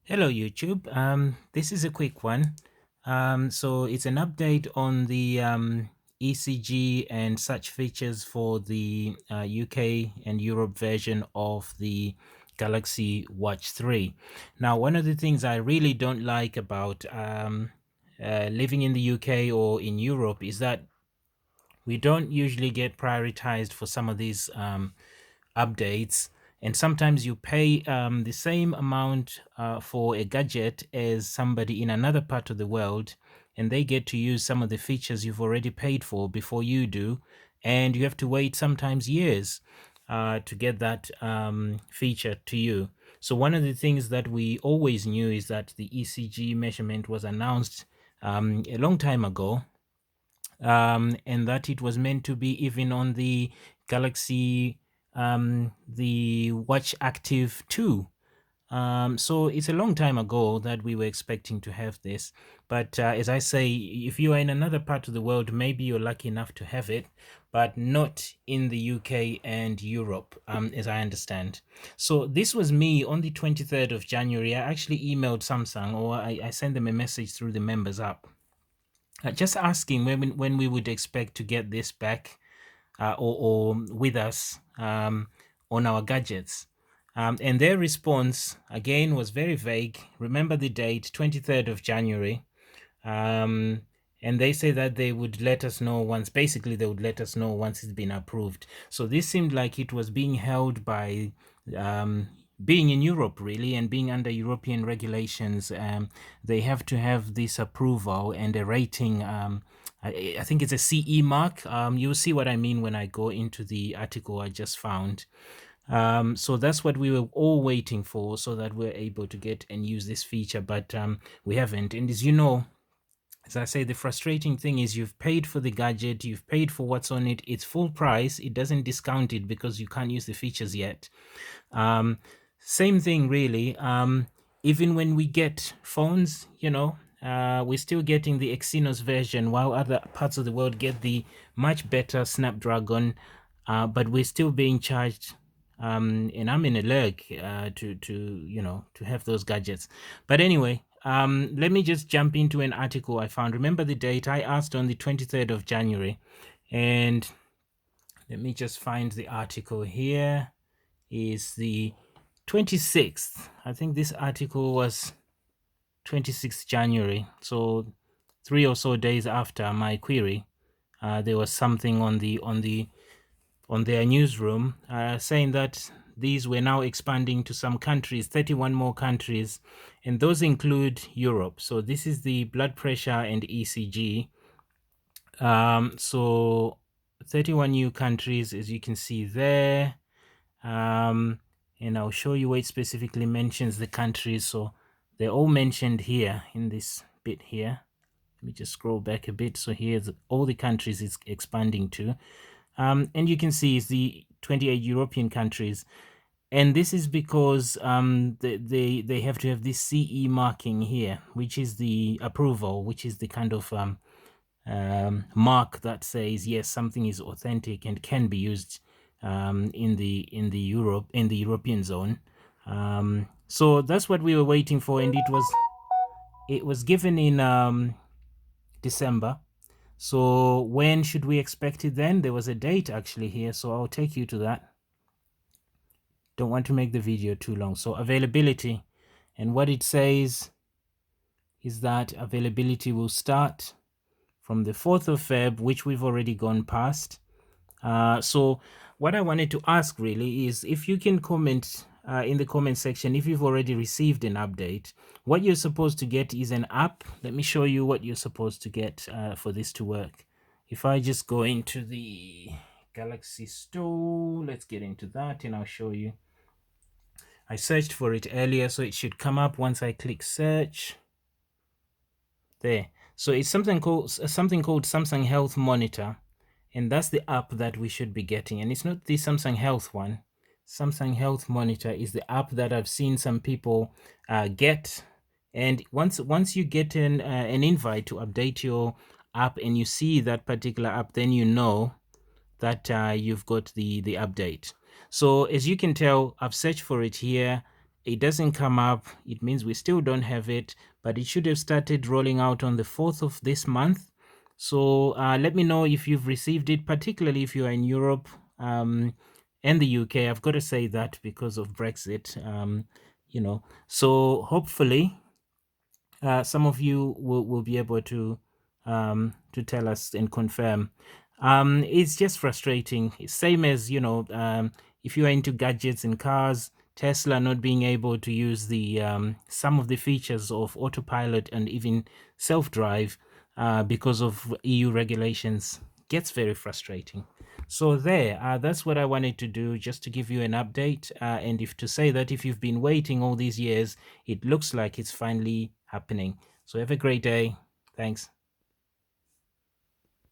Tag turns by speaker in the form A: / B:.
A: Hello YouTube. This is a quick one. So it's an update on the ECG and such features for the UK and Europe version of the Galaxy Watch 3. Now, one of the things I really don't like about living in the UK or in Europe is that we don't usually get prioritized for some of these updates, and sometimes you pay the same amount for a gadget as somebody in another part of the world, and they get to use some of the features you've already paid for before you do, and you have to wait sometimes years to get that feature to you. So one of the things that we always knew is that the ECG measurement was announced a long time ago, and that it was meant to be even on the Galaxy, the Watch Active 2. So it's a long time ago that we were expecting to have this. But as I say, if you are in another part of the world, maybe you're lucky enough to have it, but not in the UK and Europe, as I understand. So this was me on the 23rd of January. I actually emailed Samsung, or I sent them a message through the members app, just asking when we would expect to get this back, or with us, on our gadgets. And their response again was very vague. Remember the date, 23rd of January. Um, and they say that they would let us know once, basically they would let us know once it's been approved. So this seemed like it was being held by being in Europe, really, and being under European regulations. They have to have this approval and a rating. I think it's a CE mark. You'll see what I mean when I go into the article I just found. So that's what we were all waiting for, so that we're able to get and use this feature, but we haven't. And as you know, as I say, the frustrating thing is you've paid for the gadget, you've paid for what's on it, it's full price, it doesn't discount it because you can't use the features yet. Same thing, really. Even when we get phones, we're still getting the Exynos version, while other parts of the world get the much better Snapdragon, but we're still being charged. And I'm in a leg to have those gadgets. But anyway, let me just jump into an article I found. Remember the date I asked on the 23rd of January, and let me just find the article here. Is the 26th. I think this article was 26th January. So 3 or so days after my query, there was something on their newsroom saying that these were now expanding to some countries, 31 more countries, and those include Europe. So this is the blood pressure and ECG. So 31 new countries, as you can see there. And I'll show you where it specifically mentions the countries. So they're all mentioned here in this bit here. Let me just scroll back a bit. So here's all the countries it's expanding to. And you can see it's the 28 European countries. And this is because they have to have this CE marking here, which is the approval, which is the kind of mark that says, yes, something is authentic and can be used in the European zone. So that's what we were waiting for, and it was given in December. So when should we expect it then? There was a date actually here, so I'll take you to that. Don't want to make the video too long. So availability, and what it says is that availability will start from the 4th of Feb, which we've already gone past. So what I wanted to ask really is if you can comment in the comment section if you've already received an update. What you're supposed to get is an app. Let me show you what you're supposed to get for this to work. If I just go into the Galaxy Store, let's get into that and I'll show you. I searched for it earlier, so it should come up once I click search. There. So it's something called Samsung Health Monitor. And that's the app that we should be getting. And it's not the Samsung Health one. Samsung Health Monitor is the app that I've seen some people get. And once you get an invite to update your app and you see that particular app, then you know that you've got the update. So as you can tell, I've searched for it here it doesn't come up, it means we still don't have it, but it should have started rolling out on the 4th of this month. So let me know if you've received it, particularly if you are in Europe and the UK. I've got to say that because of Brexit, so hopefully some of you will be able to tell us and confirm. It's just frustrating. Same as, if you are into gadgets and cars, Tesla not being able to use the some of the features of autopilot and even self-drive because of EU regulations gets very frustrating. So that's what I wanted to do, just to give you an update, and if to say that if you've been waiting all these years, it looks like it's finally happening. So have a great day. Thanks.